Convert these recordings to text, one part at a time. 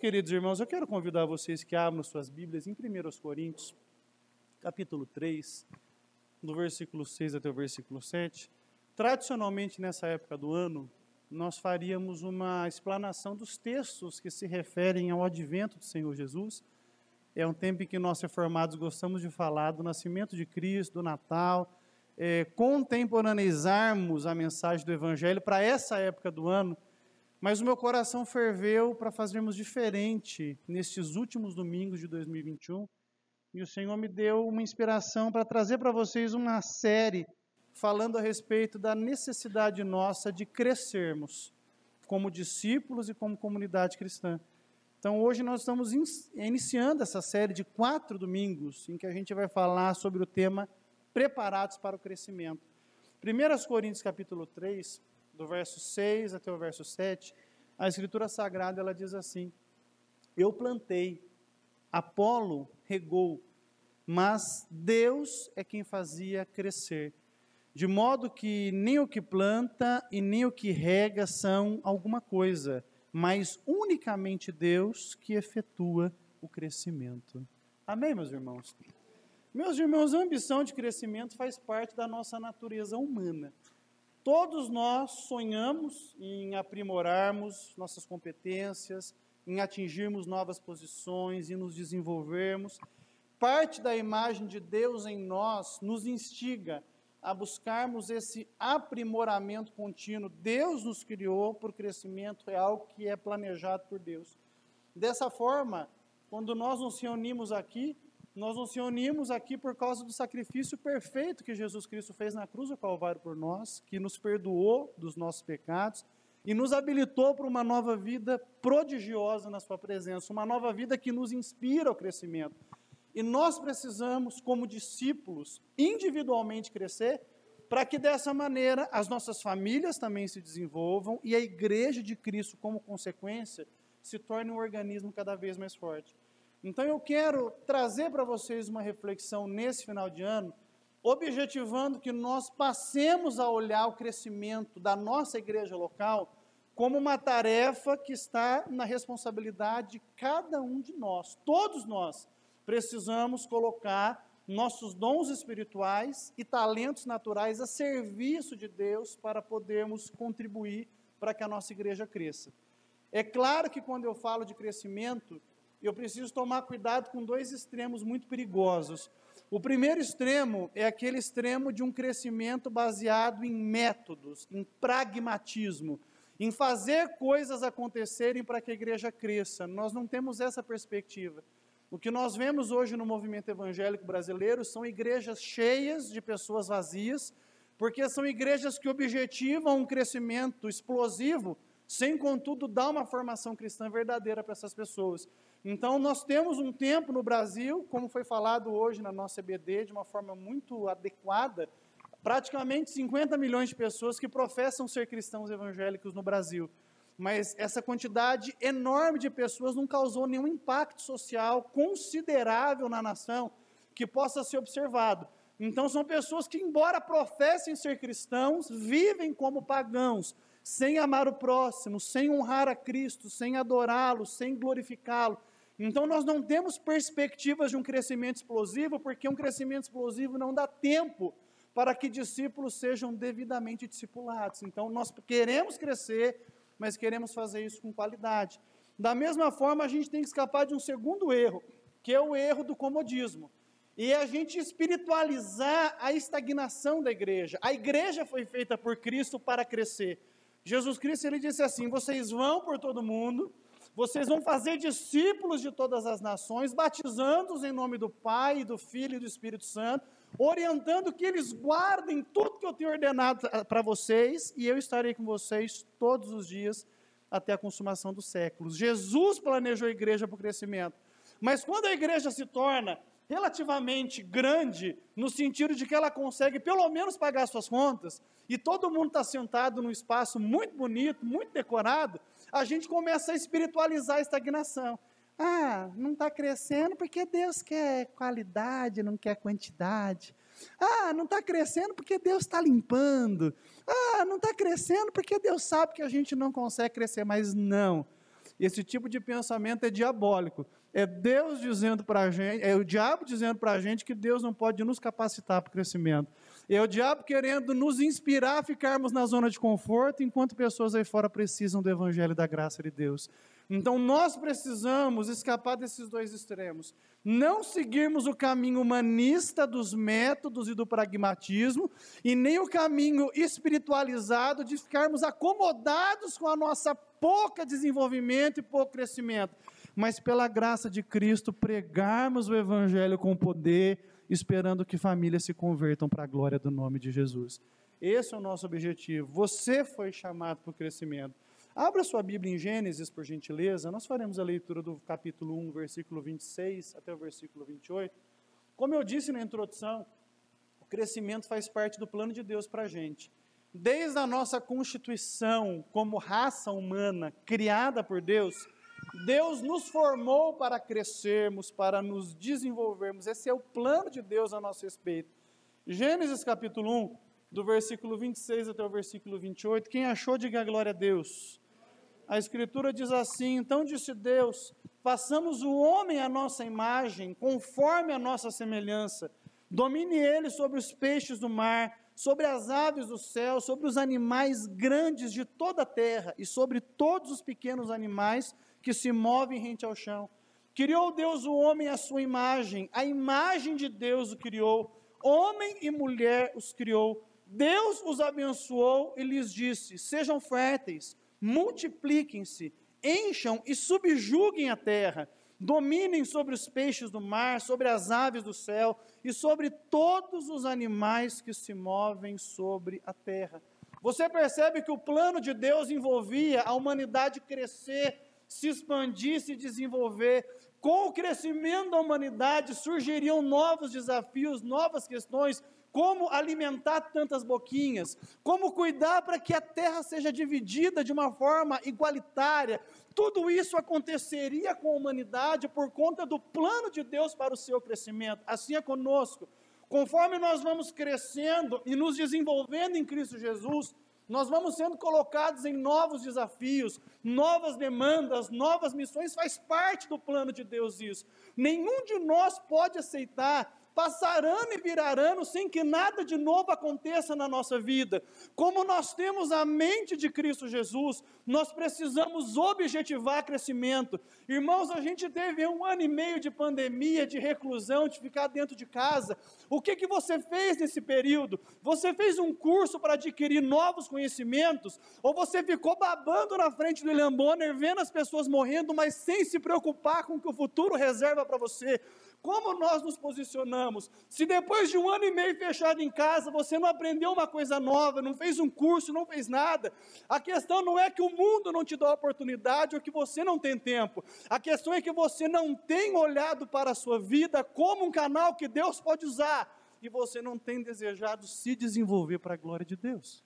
queridos irmãos, eu quero convidar vocês que abram suas Bíblias em 1 Coríntios, capítulo 3, do versículo 6 até o versículo 7. Tradicionalmente, nessa época do ano, nós faríamos uma explanação dos textos que se referem ao advento do Senhor Jesus. É um tempo em que nós reformados gostamos de falar do nascimento de Cristo, do Natal, contemporaneizarmos a mensagem do Evangelho para essa época do ano. Mas o meu coração ferveu para fazermos diferente nestes últimos domingos de 2021. E o Senhor me deu uma inspiração para trazer para vocês uma série falando a respeito da necessidade nossa de crescermos como discípulos e como comunidade cristã. Então hoje nós estamos iniciando essa série de 4 domingos em que a gente vai falar sobre o tema Preparados para o Crescimento. 1 Coríntios capítulo 3, do verso 6 até o verso 7, a Escritura Sagrada ela diz assim: eu plantei, Apolo regou, mas Deus é quem fazia crescer. De modo que nem o que planta e nem o que rega são alguma coisa, mas unicamente Deus que efetua o crescimento. Amém, meus irmãos? Meus irmãos, a ambição de crescimento faz parte da nossa natureza humana. Todos nós sonhamos em aprimorarmos nossas competências, em atingirmos novas posições e nos desenvolvermos. Parte da imagem de Deus em nós nos instiga a buscarmos esse aprimoramento contínuo. Deus nos criou para o crescimento, é algo que é planejado por Deus. Dessa forma, quando nós nos reunimos aqui por causa do sacrifício perfeito que Jesus Cristo fez na cruz do Calvário por nós, que nos perdoou dos nossos pecados e nos habilitou para uma nova vida prodigiosa na sua presença, uma nova vida que nos inspira ao crescimento. E nós precisamos, como discípulos, individualmente crescer, para que dessa maneira as nossas famílias também se desenvolvam e a Igreja de Cristo, como consequência, se torne um organismo cada vez mais forte. Então eu quero trazer para vocês uma reflexão nesse final de ano, objetivando que nós passemos a olhar o crescimento da nossa igreja local como uma tarefa que está na responsabilidade de cada um de nós. Todos nós precisamos colocar nossos dons espirituais e talentos naturais a serviço de Deus para podermos contribuir para que a nossa igreja cresça. É claro que quando eu falo de crescimento, eu preciso tomar cuidado com 2 extremos muito perigosos. O primeiro extremo é aquele extremo de um crescimento baseado em métodos, em pragmatismo, em fazer coisas acontecerem para que a igreja cresça. Nós não temos essa perspectiva. O que nós vemos hoje no movimento evangélico brasileiro são igrejas cheias de pessoas vazias, porque são igrejas que objetivam um crescimento explosivo, sem, contudo, dar uma formação cristã verdadeira para essas pessoas. Então, nós temos um tempo no Brasil, como foi falado hoje na nossa EBD, de uma forma muito adequada, praticamente 50 milhões de pessoas que professam ser cristãos evangélicos no Brasil. Mas essa quantidade enorme de pessoas não causou nenhum impacto social considerável na nação que possa ser observado. Então, são pessoas que, embora professem ser cristãos, vivem como pagãos, sem amar o próximo, sem honrar a Cristo, sem adorá-lo, sem glorificá-lo. Então nós não temos perspectivas de um crescimento explosivo, porque um crescimento explosivo não dá tempo para que discípulos sejam devidamente discipulados. Então nós queremos crescer, mas queremos fazer isso com qualidade. Da mesma forma, a gente tem que escapar de um segundo erro, que é o erro do comodismo. E a gente espiritualizar a estagnação da igreja. A igreja foi feita por Cristo para crescer. Jesus Cristo, ele disse assim: vocês vão por todo mundo, vocês vão fazer discípulos de todas as nações, batizando-os em nome do Pai, do Filho e do Espírito Santo, orientando que eles guardem tudo que eu tenho ordenado para vocês, e eu estarei com vocês todos os dias até a consumação dos séculos. Jesus planejou a igreja para o crescimento, mas quando a igreja se torna relativamente grande, no sentido de que ela consegue pelo menos pagar suas contas, e todo mundo está sentado num espaço muito bonito, muito decorado, a gente começa a espiritualizar a estagnação. Ah, não está crescendo porque Deus quer qualidade, não quer quantidade. Ah, não está crescendo porque Deus está limpando. Ah, não está crescendo porque Deus sabe que a gente não consegue crescer, mas não. Esse tipo de pensamento é diabólico. É Deus dizendo para a gente, é o diabo dizendo para a gente que Deus não pode nos capacitar para o crescimento. É o diabo querendo nos inspirar a ficarmos na zona de conforto, enquanto pessoas aí fora precisam do evangelho e da graça de Deus. Então nós precisamos escapar desses dois extremos. Não seguirmos o caminho humanista dos métodos e do pragmatismo, e nem o caminho espiritualizado de ficarmos acomodados com a nossa pouco desenvolvimento e pouco crescimento, mas pela graça de Cristo pregarmos o evangelho com poder, esperando que famílias se convertam para a glória do nome de Jesus. Esse é o nosso objetivo. Você foi chamado para o crescimento. Abra sua Bíblia em Gênesis, por gentileza. Nós faremos a leitura do capítulo 1, versículo 26 até o versículo 28. Como eu disse na introdução, o crescimento faz parte do plano de Deus para a gente. Desde a nossa constituição como raça humana criada por Deus, Deus nos formou para crescermos, para nos desenvolvermos. Esse é o plano de Deus a nosso respeito. Gênesis capítulo 1, do versículo 26 até o versículo 28. Quem achou, diga glória a Deus. A Escritura diz assim: então disse Deus, façamos o homem à nossa imagem, conforme a nossa semelhança. Domine ele sobre os peixes do mar, sobre as aves do céu, sobre os animais grandes de toda a terra e sobre todos os pequenos animais que se movem rente ao chão. Criou Deus o homem à sua imagem, a imagem de Deus o criou, homem e mulher os criou. Deus os abençoou e lhes disse: sejam férteis, multipliquem-se, encham e subjuguem a terra, dominem sobre os peixes do mar, sobre as aves do céu e sobre todos os animais que se movem sobre a terra. Você percebe que o plano de Deus envolvia a humanidade crescer, se expandir, se desenvolver. Com o crescimento da humanidade surgiriam novos desafios, novas questões, como alimentar tantas boquinhas, como cuidar para que a terra seja dividida de uma forma igualitária. Tudo isso aconteceria com a humanidade por conta do plano de Deus para o seu crescimento. Assim é conosco. Conforme nós vamos crescendo e nos desenvolvendo em Cristo Jesus, nós vamos sendo colocados em novos desafios, novas demandas, novas missões. Faz parte do plano de Deus isso. Nenhum de nós pode aceitar passar ano e virar ano sem que nada de novo aconteça na nossa vida. Como nós temos a mente de Cristo Jesus, nós precisamos objetivar crescimento. Irmãos, a gente teve 1 ano e meio de pandemia, de reclusão, de ficar dentro de casa. O que você fez nesse período? Você fez um curso para adquirir novos conhecimentos? Ou você ficou babando na frente do William Bonner, vendo as pessoas morrendo, mas sem se preocupar com o que o futuro reserva para você? Como nós nos posicionamos? Se depois de 1 ano e meio fechado em casa, você não aprendeu uma coisa nova, não fez um curso, não fez nada, a questão não é que o mundo não te dá oportunidade ou que você não tem tempo. A questão é que você não tem olhado para a sua vida como um canal que Deus pode usar, e você não tem desejado se desenvolver para a glória de Deus.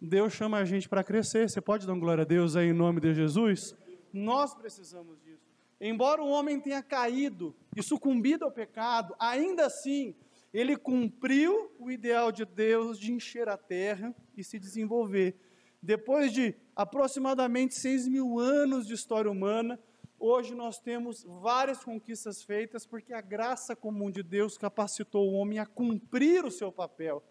Deus chama a gente para crescer. Você pode dar uma glória a Deus aí em nome de Jesus? Nós precisamos disso. Embora o homem tenha caído e sucumbido ao pecado, ainda assim, ele cumpriu o ideal de Deus de encher a terra e se desenvolver. Depois de aproximadamente 6.000 anos de história humana, hoje nós temos várias conquistas feitas, porque a graça comum de Deus capacitou o homem a cumprir o seu papel.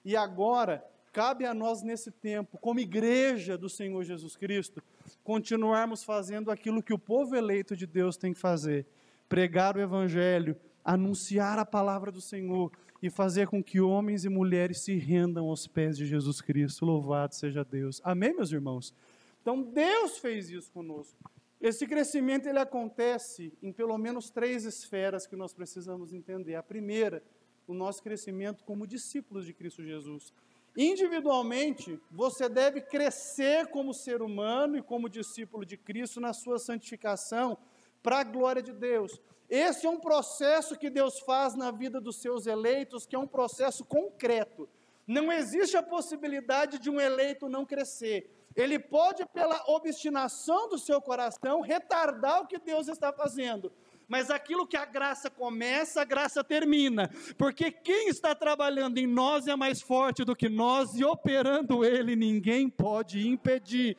E agora, cabe a nós nesse tempo, como igreja do Senhor Jesus Cristo, continuarmos fazendo aquilo que o povo eleito de Deus tem que fazer: pregar o Evangelho, anunciar a palavra do Senhor e fazer com que homens e mulheres se rendam aos pés de Jesus Cristo. Louvado seja Deus. Amém, meus irmãos? Então Deus fez isso conosco. Esse crescimento ele acontece em pelo menos 3 esferas que nós precisamos entender. A primeira, o nosso crescimento como discípulos de Cristo Jesus. Individualmente, você deve crescer como ser humano e como discípulo de Cristo na sua santificação para a glória de Deus. Esse é um processo que Deus faz na vida dos seus eleitos, que é um processo concreto. Não existe a possibilidade de um eleito não crescer. Ele pode, pela obstinação do seu coração, retardar o que Deus está fazendo. Mas aquilo que a graça começa, a graça termina, porque quem está trabalhando em nós é mais forte do que nós, e operando Ele, ninguém pode impedir.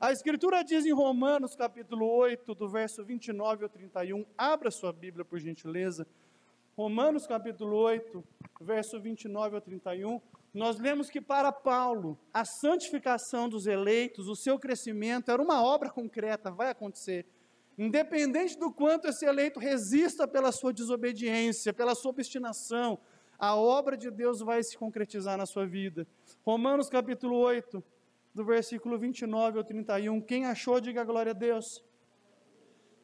A Escritura diz em Romanos capítulo 8, do verso 29 ao 31, abra sua Bíblia por gentileza, Romanos capítulo 8, verso 29 ao 31, nós lemos que para Paulo, a santificação dos eleitos, o seu crescimento, era uma obra concreta, vai acontecer. Independente do quanto esse eleito resista pela sua desobediência, pela sua obstinação, a obra de Deus vai se concretizar na sua vida. Romanos capítulo 8, do versículo 29 ao 31, quem achou, diga glória a Deus.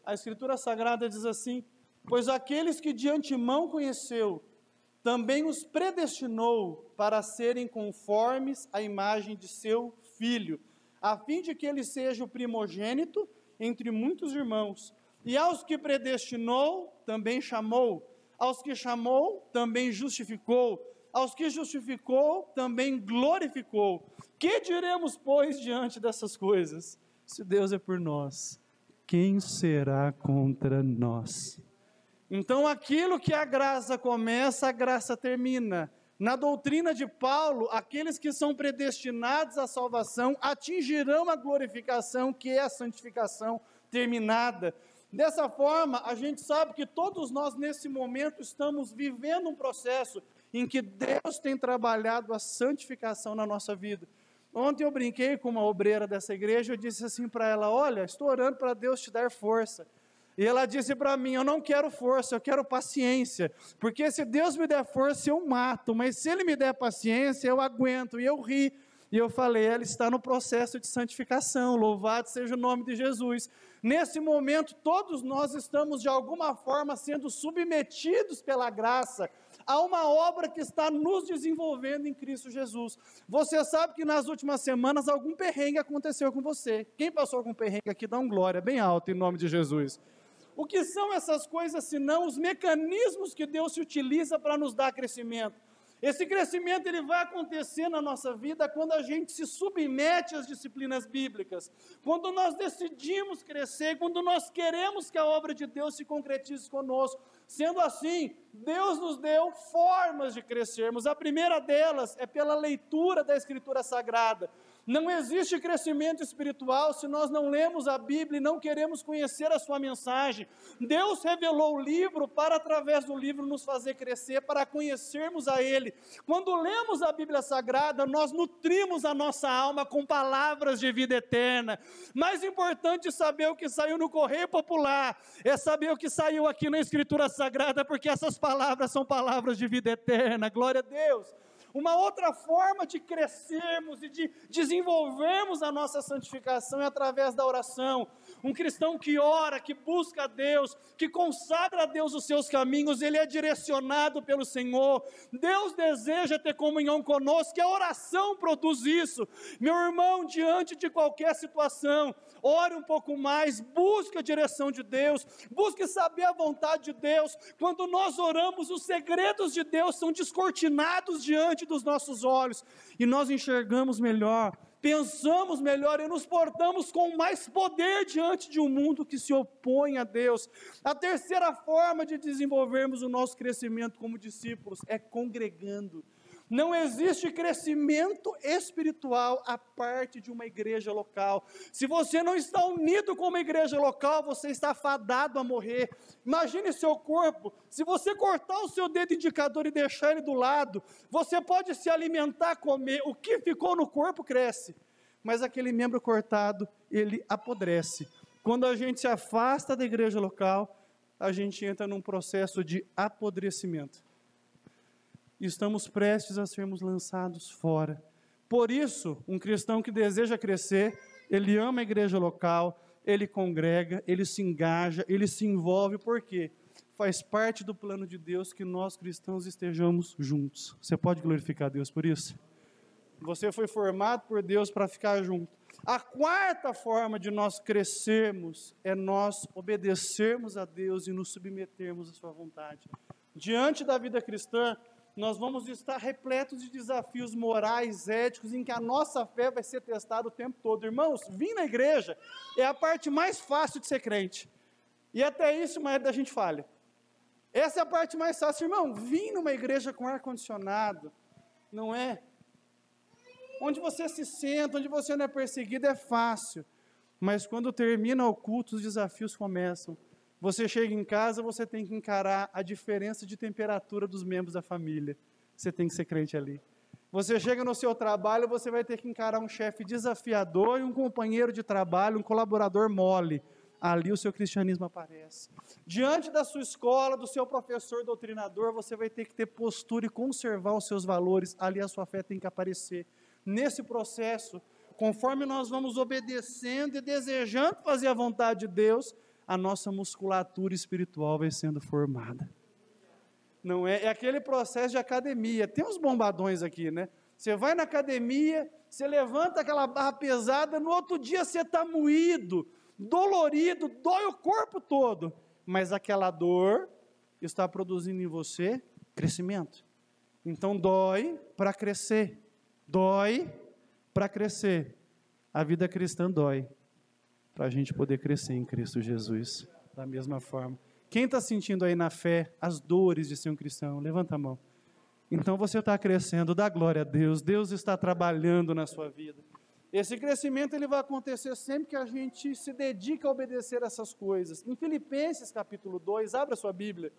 A Escritura Sagrada diz assim: pois aqueles que de antemão conheceu, também os predestinou para serem conformes à imagem de seu Filho, a fim de que ele seja o primogênito entre muitos irmãos. E aos que predestinou, também chamou. Aos que chamou, também justificou. Aos que justificou, também glorificou. Que diremos, pois, diante dessas coisas? Se Deus é por nós, quem será contra nós? Então, aquilo que a graça começa, a graça termina. Na doutrina de Paulo, aqueles que são predestinados à salvação atingirão a glorificação, que é a santificação terminada. Dessa forma, a gente sabe que todos nós, nesse momento, estamos vivendo um processo em que Deus tem trabalhado a santificação na nossa vida. Ontem eu brinquei com uma obreira dessa igreja, eu disse assim para ela: olha, estou orando para Deus te dar força. E ela disse para mim: eu não quero força, eu quero paciência, porque se Deus me der força eu mato, mas se Ele me der paciência eu aguento. E eu ri, e eu falei: ela está no processo de santificação, louvado seja o nome de Jesus. Nesse momento todos nós estamos de alguma forma sendo submetidos pela graça a uma obra que está nos desenvolvendo em Cristo Jesus. Você sabe que nas últimas semanas algum perrengue aconteceu com você. Quem passou algum perrengue aqui, dá um glória bem alto em nome de Jesus. O que são essas coisas senão os mecanismos que Deus se utiliza para nos dar crescimento? Esse crescimento ele vai acontecer na nossa vida quando a gente se submete às disciplinas bíblicas, quando nós decidimos crescer, quando nós queremos que a obra de Deus se concretize conosco. Sendo assim, Deus nos deu formas de crescermos. A primeira delas é pela leitura da Escritura Sagrada. Não existe crescimento espiritual se nós não lemos a Bíblia e não queremos conhecer a sua mensagem. Deus revelou o livro para, através do livro, nos fazer crescer, para conhecermos a Ele. Quando lemos a Bíblia Sagrada, nós nutrimos a nossa alma com palavras de vida eterna. Mais importante saber o que saiu no Correio Popular, é saber o que saiu aqui na Escritura Sagrada, porque essas palavras são palavras de vida eterna. Glória a Deus! Uma outra forma de crescermos e de desenvolvermos a nossa santificação é através da oração. Um cristão que ora, que busca a Deus, que consagra a Deus os seus caminhos, ele é direcionado pelo Senhor. Deus deseja ter comunhão conosco, e a oração produz isso. Meu irmão, diante de qualquer situação, ore um pouco mais, busque a direção de Deus, busque saber a vontade de Deus. Quando nós oramos, os segredos de Deus são descortinados diante dos nossos olhos, e nós enxergamos melhor, pensamos melhor e nos portamos com mais poder diante de um mundo que se opõe a Deus. A terceira forma de desenvolvermos o nosso crescimento como discípulos é congregando. Não existe crescimento espiritual a parte de uma igreja local. Se você não está unido com uma igreja local, você está fadado a morrer. Imagine seu corpo, se você cortar o seu dedo indicador e deixar ele do lado, você pode se alimentar, comer, o que ficou no corpo cresce, mas aquele membro cortado, ele apodrece. Quando a gente se afasta da igreja local, a gente entra num processo de apodrecimento. Estamos prestes a sermos lançados fora. Por isso, um cristão que deseja crescer, ele ama a igreja local, ele congrega, ele se engaja, ele se envolve. Por quê? Faz parte do plano de Deus que nós cristãos estejamos juntos. Você pode glorificar a Deus por isso? Você foi formado por Deus para ficar junto. A quarta forma de nós crescermos é nós obedecermos a Deus e nos submetermos à sua vontade. Diante da vida cristã, nós vamos estar repletos de desafios morais, éticos, em que a nossa fé vai ser testada o tempo todo. Irmãos, vir na igreja é a parte mais fácil de ser crente. E até isso, a maioria da gente falha. Essa é a parte mais fácil. Irmão, vir numa igreja com ar-condicionado, não é? Onde você se senta, onde você não é perseguido, é fácil. Mas quando termina o culto, os desafios começam. Você chega em casa, você tem que encarar a diferença de temperatura dos membros da família. Você tem que ser crente ali. Você chega no seu trabalho, você vai ter que encarar um chefe desafiador e um companheiro de trabalho, um colaborador mole. Ali o seu cristianismo aparece. Diante da sua escola, do seu professor doutrinador, você vai ter que ter postura e conservar os seus valores. Ali a sua fé tem que aparecer. Nesse processo, conforme nós vamos obedecendo e desejando fazer a vontade de Deus, a nossa musculatura espiritual vai sendo formada. Não é? É aquele processo de academia. Tem uns bombadões aqui, né? Você vai na academia, você levanta aquela barra pesada, no outro dia você está moído, dolorido, dói o corpo todo. Mas aquela dor está produzindo em você crescimento. Então dói para crescer. Dói para crescer. A vida cristã dói para a gente poder crescer em Cristo Jesus. Da mesma forma. Quem está sentindo aí na fé as dores de ser um cristão? Levanta a mão. Então você está crescendo, dá glória a Deus. Deus está trabalhando na sua vida. Esse crescimento ele vai acontecer sempre que a gente se dedica a obedecer essas coisas. Em Filipenses capítulo 2, abra sua Bíblia,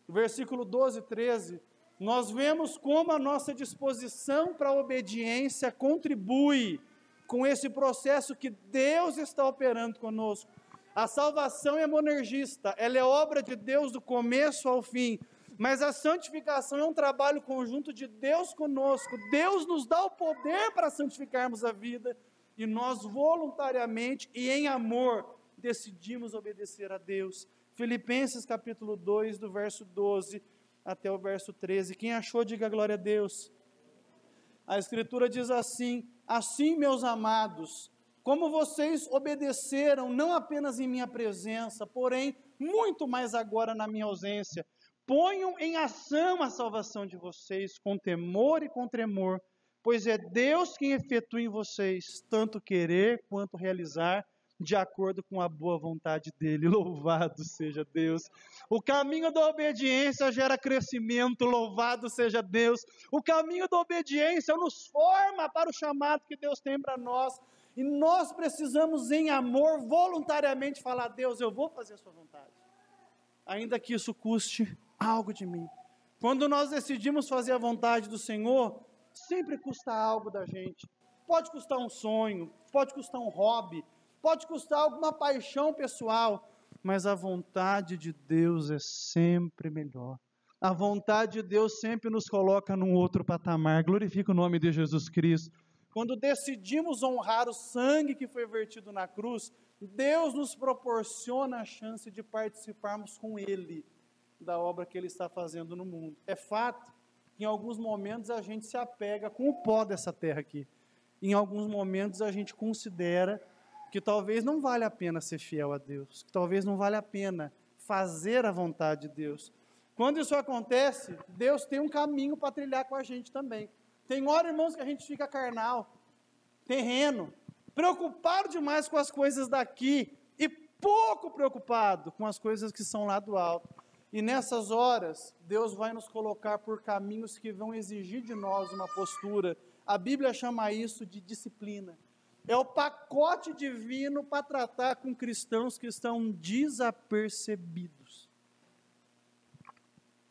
versículo 12 e 13, nós vemos como a nossa disposição para a obediência contribui com esse processo que Deus está operando conosco. A salvação é monergista, ela é obra de Deus do começo ao fim, mas a santificação é um trabalho conjunto de Deus conosco. Deus nos dá o poder para santificarmos a vida, e nós voluntariamente e em amor decidimos obedecer a Deus. Filipenses capítulo 2, do verso 12 até o verso 13, quem achou, diga glória a Deus. A Escritura diz assim: assim, meus amados, como vocês obedeceram, não apenas em minha presença, porém, muito mais agora na minha ausência, ponham em ação a salvação de vocês, com temor e com tremor, pois é Deus quem efetua em vocês, tanto querer quanto realizar, de acordo com a boa vontade dEle. Louvado seja Deus. O caminho da obediência gera crescimento, louvado seja Deus. O caminho da obediência nos forma para o chamado que Deus tem para nós, e nós precisamos em amor, voluntariamente falar: Deus, eu vou fazer a sua vontade, ainda que isso custe algo de mim. Quando nós decidimos fazer a vontade do Senhor, sempre custa algo da gente. Pode custar um sonho, pode custar um hobby, pode custar alguma paixão pessoal, mas a vontade de Deus é sempre melhor. A vontade de Deus sempre nos coloca num outro patamar. Glorifica o nome de Jesus Cristo. Quando decidimos honrar o sangue que foi vertido na cruz, Deus nos proporciona a chance de participarmos com Ele da obra que Ele está fazendo no mundo. É fato que em alguns momentos a gente se apega com o pó dessa terra aqui. Em alguns momentos a gente considera que talvez não vale a pena ser fiel a Deus, que talvez não vale a pena fazer a vontade de Deus. Quando isso acontece, Deus tem um caminho para trilhar com a gente também. Tem hora, irmãos, que a gente fica carnal, terreno, preocupado demais com as coisas daqui e pouco preocupado com as coisas que são lá do alto. E nessas horas, Deus vai nos colocar por caminhos que vão exigir de nós uma postura. A Bíblia chama isso de disciplina. É o pacote divino para tratar com cristãos que estão desapercebidos.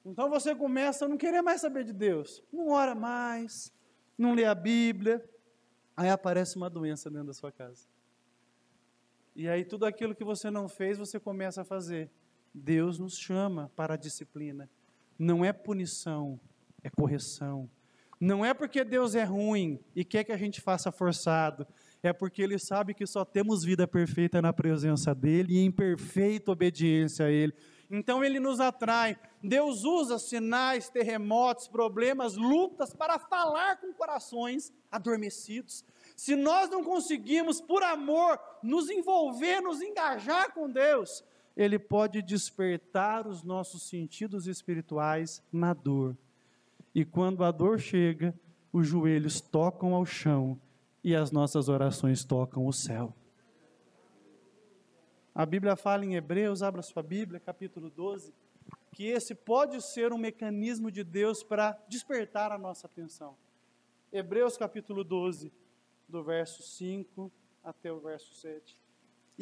Então você começa a não querer mais saber de Deus, não ora mais, não lê a Bíblia, aí aparece uma doença dentro da sua casa. E aí tudo aquilo que você não fez, você começa a fazer. Deus nos chama para a disciplina. Não é punição, é correção. Não é porque Deus é ruim e quer que a gente faça forçado, é porque Ele sabe que só temos vida perfeita na presença dEle e em perfeita obediência a Ele. Então Ele nos atrai. Deus usa sinais, terremotos, problemas, lutas para falar com corações adormecidos. Se nós não conseguimos, por amor, nos envolver, nos engajar com Deus, Ele pode despertar os nossos sentidos espirituais na dor. E quando a dor chega, os joelhos tocam ao chão e as nossas orações tocam o céu. A Bíblia fala em Hebreus, abra sua Bíblia, capítulo 12, que esse pode ser um mecanismo de Deus para despertar a nossa atenção. Hebreus capítulo 12, do verso 5 até o verso 7.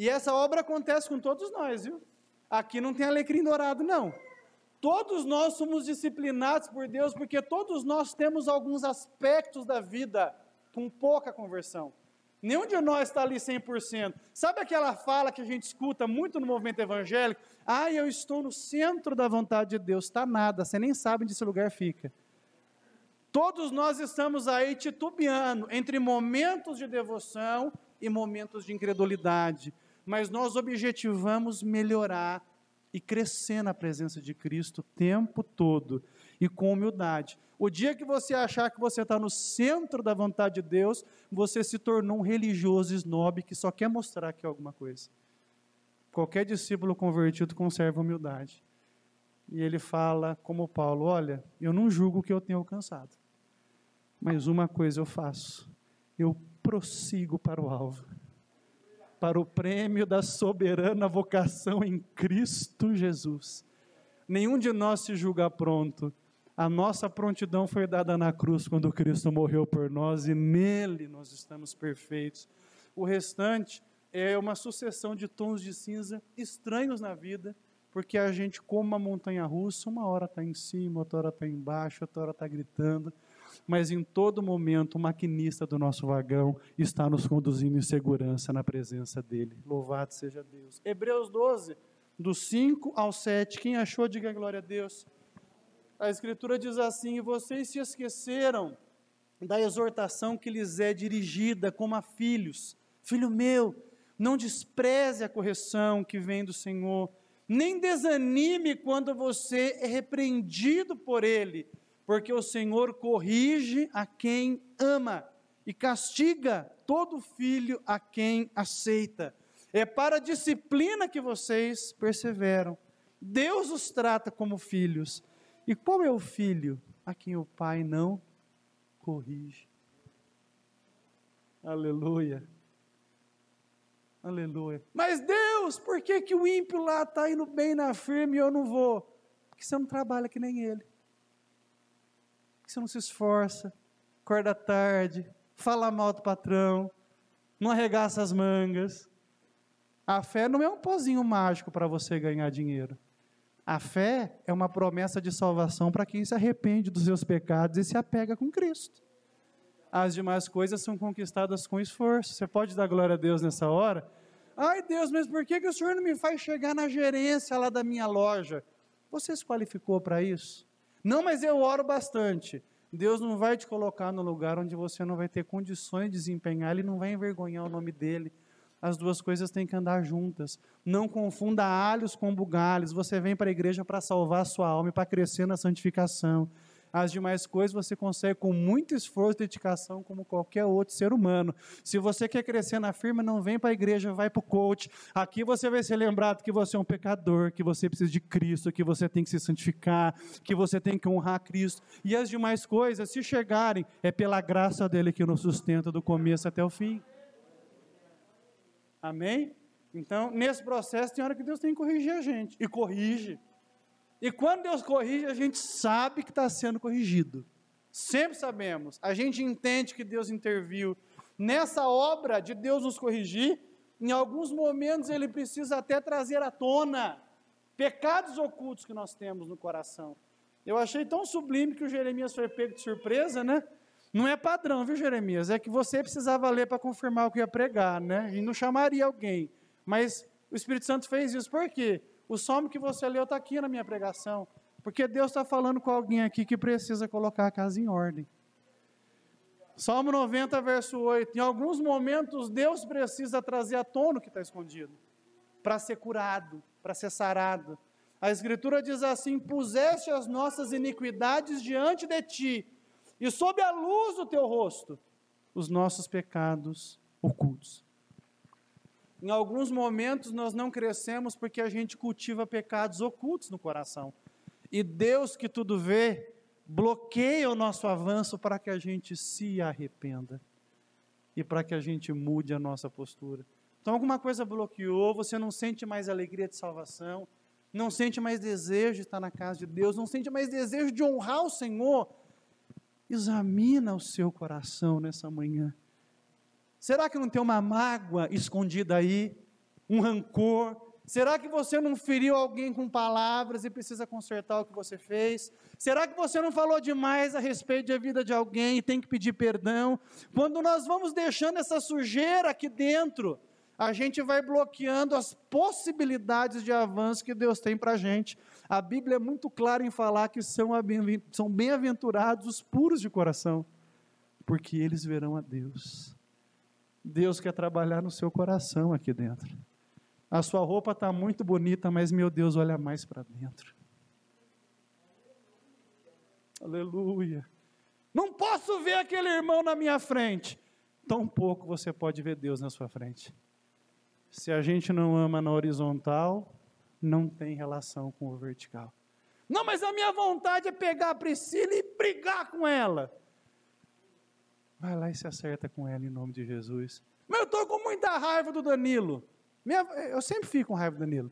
E essa obra acontece com todos nós, viu? Aqui não tem alecrim dourado, não. Todos nós somos disciplinados por Deus, porque todos nós temos alguns aspectos da vida com pouca conversão. Nenhum de nós está ali 100%. Sabe aquela fala que a gente escuta muito no movimento evangélico? Ah, eu estou no centro da vontade de Deus. Está nada, você nem sabe onde esse lugar fica. Todos nós estamos aí titubeando entre momentos de devoção e momentos de incredulidade. Mas nós objetivamos melhorar e crescer na presença de Cristo o tempo todo, e com humildade. O dia que você achar que você está no centro da vontade de Deus, você se tornou um religioso snob que só quer mostrar que é alguma coisa. Qualquer discípulo convertido conserva humildade. E ele fala, como Paulo, olha, eu não julgo o que eu tenho alcançado, mas uma coisa eu faço, eu prossigo para o alvo, para o prêmio da soberana vocação em Cristo Jesus. Nenhum de nós se julga pronto. A nossa prontidão foi dada na cruz quando Cristo morreu por nós e nele nós estamos perfeitos. O restante é uma sucessão de tons de cinza estranhos na vida, porque a gente, como uma montanha-russa, uma hora está em cima, outra hora está embaixo, outra hora está gritando, mas em todo momento o maquinista do nosso vagão está nos conduzindo em segurança na presença dele. Louvado seja Deus. Hebreus 12, do 5 ao 7, quem achou, diga glória a Deus. A Escritura diz assim: e vocês se esqueceram da exortação que lhes é dirigida como a filhos. Filho meu, não despreze a correção que vem do Senhor, nem desanime quando você é repreendido por Ele, porque o Senhor corrige a quem ama e castiga todo filho a quem aceita. É para a disciplina que vocês perseveram. Deus os trata como filhos. E qual é o filho a quem o pai não corrige? Aleluia. Aleluia. Mas Deus, por que que o ímpio lá está indo bem na firme e eu não vou? Porque você não trabalha que nem ele. Porque você não se esforça, acorda tarde, fala mal do patrão, não arregaça as mangas. A fé não é um pozinho mágico para você ganhar dinheiro. A fé é uma promessa de salvação para quem se arrepende dos seus pecados e se apega com Cristo. As demais coisas são conquistadas com esforço. Você pode dar glória a Deus nessa hora? Ai Deus, mas por que o Senhor não me faz chegar na gerência lá da minha loja? Você se qualificou para isso? Não, mas eu oro bastante. Deus não vai te colocar no lugar onde você não vai ter condições de desempenhar, Ele não vai envergonhar o nome dEle. As duas coisas têm que andar juntas. Não confunda alhos com bugalhos. Você vem para a igreja para salvar a sua alma e para crescer na santificação. As demais coisas você consegue com muito esforço e dedicação, como qualquer outro ser humano. Se você quer crescer na firma, não vem para a igreja, vai para o coach. Aqui você vai ser lembrado que você é um pecador, que você precisa de Cristo, que você tem que se santificar, que você tem que honrar Cristo. E as demais coisas, se chegarem, é pela graça dele que nos sustenta do começo até o fim. Amém? Então, nesse processo, tem hora que Deus tem que corrigir a gente. E corrige. E quando Deus corrige, a gente sabe que está sendo corrigido. Sempre sabemos. A gente entende que Deus interviu. Nessa obra de Deus nos corrigir, em alguns momentos Ele precisa até trazer à tona pecados ocultos que nós temos no coração. Eu achei tão sublime que o Jeremias foi pego de surpresa, né? Não é padrão, viu, Jeremias? É que você precisava ler para confirmar o que ia pregar, né? E não chamaria alguém. Mas o Espírito Santo fez isso. Por quê? O salmo que você leu está aqui na minha pregação. Porque Deus está falando com alguém aqui que precisa colocar a casa em ordem. Salmo 90, verso 8. Em alguns momentos, Deus precisa trazer à tona o que está escondido. Para ser curado, para ser sarado. A Escritura diz assim: puseste as nossas iniquidades diante de ti, e sob a luz do teu rosto, os nossos pecados ocultos. Em alguns momentos nós não crescemos porque a gente cultiva pecados ocultos no coração. E Deus, que tudo vê, bloqueia o nosso avanço para que a gente se arrependa. E para que a gente mude a nossa postura. Então alguma coisa bloqueou, você não sente mais alegria de salvação, não sente mais desejo de estar na casa de Deus, não sente mais desejo de honrar o Senhor. Examina o seu coração nessa manhã. Será que não tem uma mágoa escondida aí? um rancor? Será que você não feriu alguém com palavras e precisa consertar o que você fez? Será que você não falou demais a respeito da vida de alguém e tem que pedir perdão? Quando nós vamos deixando essa sujeira aqui dentro, a gente vai bloqueando as possibilidades de avanço que Deus tem para a gente. A Bíblia é muito clara em falar que são bem-aventurados os puros de coração, porque eles verão a Deus. Deus quer trabalhar no seu coração aqui dentro. A sua roupa está muito bonita, mas meu Deus olha mais para dentro. Aleluia. Não posso ver aquele irmão na minha frente. Tão pouco você pode ver Deus na sua frente. Se a gente não ama na horizontal, não tem relação com o vertical. Não, mas a minha vontade é pegar a Priscila e brigar com ela. Vai lá e se acerta com ela em nome de Jesus. Mas eu estou com muita raiva do Danilo. Eu sempre fico com raiva do Danilo,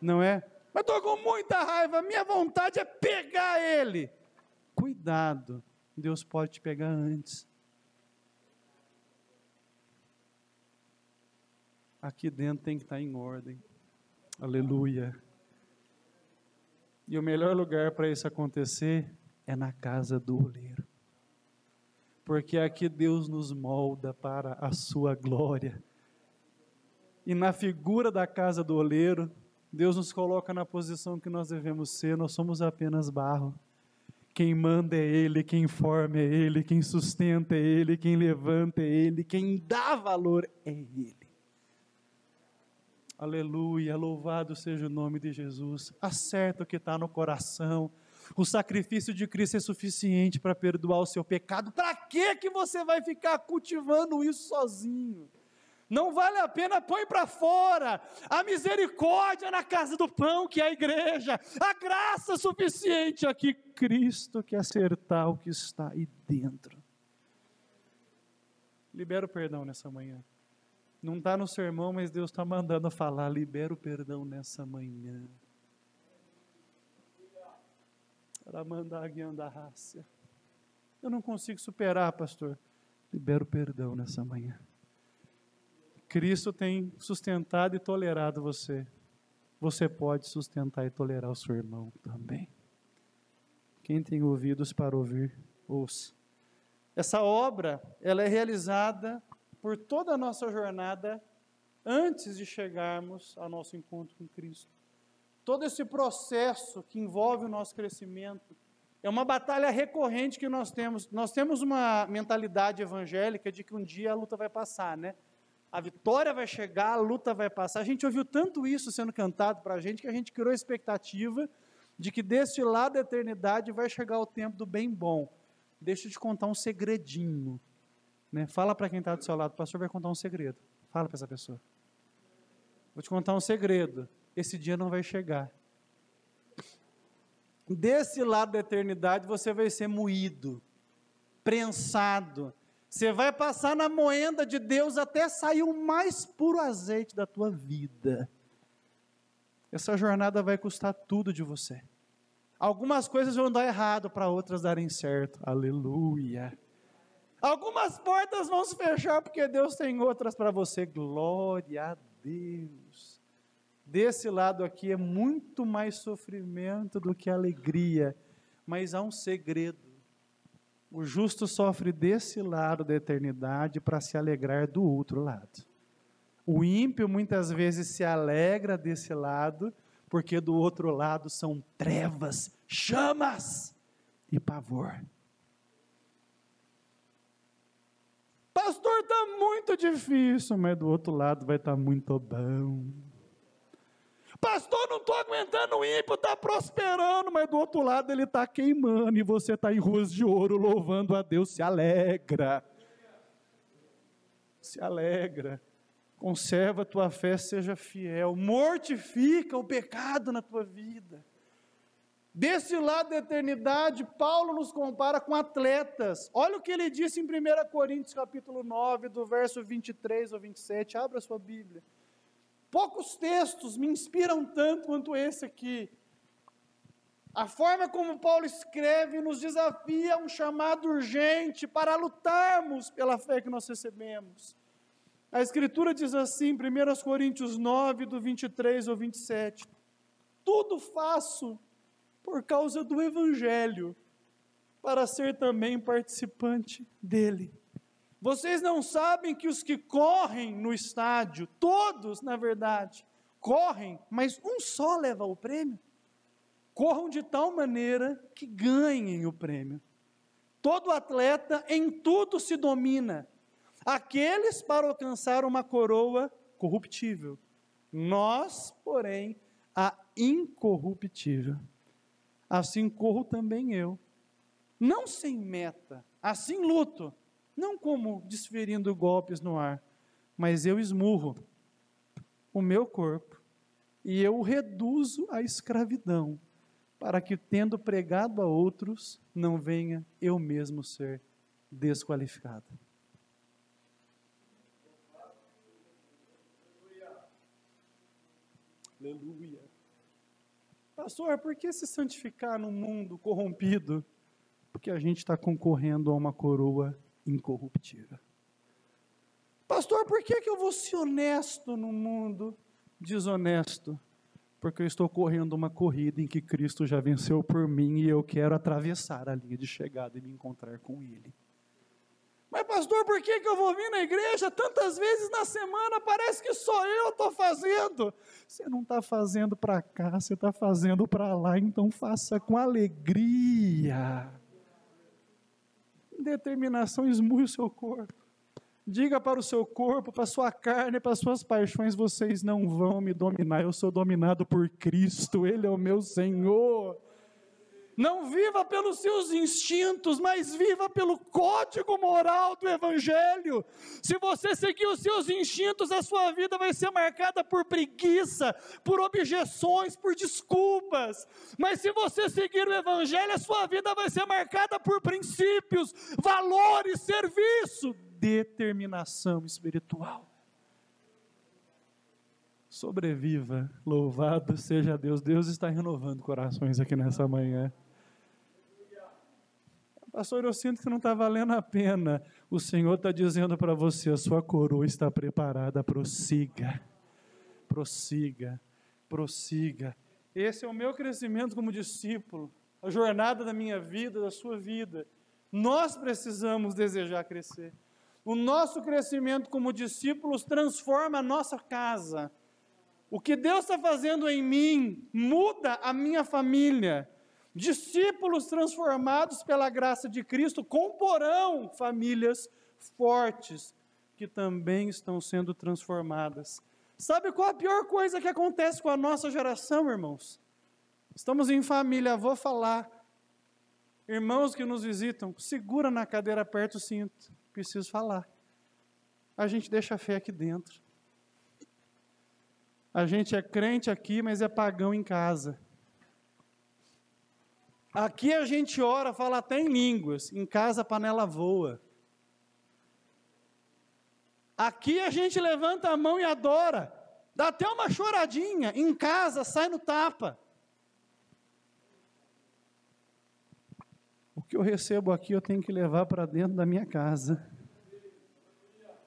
não é? Mas estou com muita raiva, minha vontade é pegar ele. Cuidado, Deus pode te pegar antes. Aqui dentro tem que estar em ordem. Aleluia. E o melhor lugar para isso acontecer é na casa do oleiro. Porque aqui Deus nos molda para a sua glória. E na figura da casa do oleiro, Deus nos coloca na posição que nós devemos ser, nós somos apenas barro. Quem manda é Ele, quem forma é Ele, quem sustenta é Ele, quem levanta é Ele, quem dá valor é Ele. Aleluia, louvado seja o nome de Jesus. Acerta o que está no coração. O sacrifício de Cristo é suficiente para perdoar o seu pecado. Para que você vai ficar cultivando isso sozinho? Não vale a pena, põe para fora. A misericórdia na casa do pão, que é a igreja. A graça suficiente aqui. Cristo quer acertar o que está aí dentro. Libera o perdão nessa manhã. Não está no sermão, mas Deus está mandando falar. Libera o perdão nessa manhã. Para mandar a guiando a raça. Eu não consigo superar, pastor. Libera o perdão nessa manhã. Cristo tem sustentado e tolerado você. Você pode sustentar e tolerar o seu irmão também. Quem tem ouvidos para ouvir, ouça. Essa obra, ela é realizada por toda a nossa jornada antes de chegarmos ao nosso encontro com Cristo. Todo esse processo que envolve o nosso crescimento é uma batalha recorrente que nós temos. Nós temos uma mentalidade evangélica de que um dia a luta vai passar, né? A vitória vai chegar, a luta vai passar. A gente ouviu tanto isso sendo cantado para a gente, que a gente criou a expectativa de que deste lado da eternidade vai chegar o tempo do bem bom. Deixa eu te contar um segredinho. Né? Fala para quem está do seu lado, o pastor vai contar um segredo. Fala para essa pessoa. Vou te contar um segredo. Esse dia não vai chegar. Desse lado da eternidade você vai ser moído, prensado. Você vai passar na moenda de Deus até sair o mais puro azeite da tua vida. Essa jornada vai custar tudo de você. Algumas coisas vão dar errado para outras darem certo. Aleluia. Algumas portas vão se fechar porque Deus tem outras para você. Glória a Deus. Desse lado aqui é muito mais sofrimento do que alegria. Mas há um segredo. O justo sofre desse lado da eternidade para se alegrar do outro lado. O ímpio muitas vezes se alegra desse lado, porque do outro lado são trevas, chamas e pavor. Pastor, está muito difícil, mas do outro lado vai estar muito bom. Pastor, não estou aguentando, o ímpio está prosperando, mas do outro lado ele está queimando, e você está em ruas de ouro, louvando a Deus, se alegra. Se alegra. Conserva a tua fé, seja fiel. Mortifica o pecado na tua vida. Desse lado da eternidade, Paulo nos compara com atletas. Olha o que ele disse em 1 Coríntios capítulo 9, do verso 23 ao 27. Abra a sua Bíblia. Poucos textos me inspiram tanto quanto esse aqui. A forma como Paulo escreve nos desafia a um chamado urgente para lutarmos pela fé que nós recebemos. A Escritura diz assim, 1 Coríntios 9, do 23 ao 27, tudo faço por causa do Evangelho, para ser também participante dele. Vocês não sabem que os que correm no estádio, todos, na verdade, correm, mas um só leva o prêmio? Corram de tal maneira que ganhem o prêmio. Todo atleta em tudo se domina. Aqueles para alcançar uma coroa corruptível. Nós, porém, a incorruptível. Assim corro também eu. Não sem meta, assim luto. Não como desferindo golpes no ar, mas eu esmurro o meu corpo e eu o reduzo à escravidão, para que, tendo pregado a outros, não venha eu mesmo ser desqualificado. Aleluia. Pastor, por que se santificar num mundo corrompido? Porque a gente está concorrendo a uma coroa incorruptível. Pastor, por que eu vou ser honesto num mundo desonesto? Porque eu estou correndo uma corrida em que Cristo já venceu por mim e eu quero atravessar a linha de chegada e me encontrar com Ele. Mas pastor, por que eu vou vir na igreja tantas vezes na semana? Parece que só eu estou fazendo. Você não está fazendo para cá, você está fazendo para lá, então faça com alegria. Determinação, esmurre o seu corpo. Diga para o seu corpo, para a sua carne, para as suas paixões, vocês não vão me dominar, eu sou dominado por Cristo, Ele é o meu Senhor. Não viva pelos seus instintos, mas viva pelo código moral do Evangelho. Se você seguir os seus instintos, a sua vida vai ser marcada por preguiça, por objeções, por desculpas. Mas se você seguir o Evangelho, a sua vida vai ser marcada por princípios, valores, serviço, determinação espiritual. Sobreviva, louvado seja Deus. Deus está renovando corações aqui nessa manhã. Pastor, eu sinto que não está valendo a pena. O Senhor está dizendo para você, a sua coroa está preparada, prossiga, prossiga, prossiga. Esse é o meu crescimento como discípulo, a jornada da minha vida, da sua vida. Nós precisamos desejar crescer. O nosso crescimento como discípulos transforma a nossa casa. O que Deus está fazendo em mim muda a minha família. Discípulos transformados pela graça de Cristo comporão famílias fortes que também estão sendo transformadas. Sabe qual a pior coisa que acontece com a nossa geração, irmãos? Estamos em família, vou falar. Irmãos que nos visitam, segura na cadeira, aperta o cinto. Preciso falar. A gente deixa a fé aqui dentro. A gente é crente aqui, mas é pagão em casa. Aqui a gente ora, fala até em línguas, em casa a panela voa. Aqui a gente levanta a mão e adora, dá até uma choradinha, em casa sai no tapa. O que eu recebo aqui eu tenho que levar para dentro da minha casa.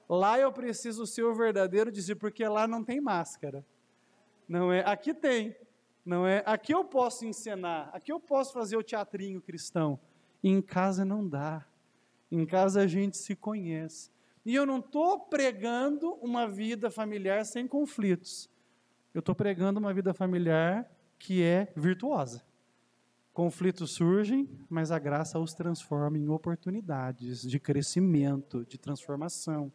Lá eu preciso ser o verdadeiro discípulo, porque lá não tem máscara. Não é? Aqui tem. Não é? Aqui eu posso encenar, aqui eu posso fazer o teatrinho cristão. E em casa não dá. Em casa a gente se conhece. E eu não estou pregando uma vida familiar sem conflitos. Eu estou pregando uma vida familiar que é virtuosa. Conflitos surgem, mas a graça os transforma em oportunidades de crescimento, de transformação.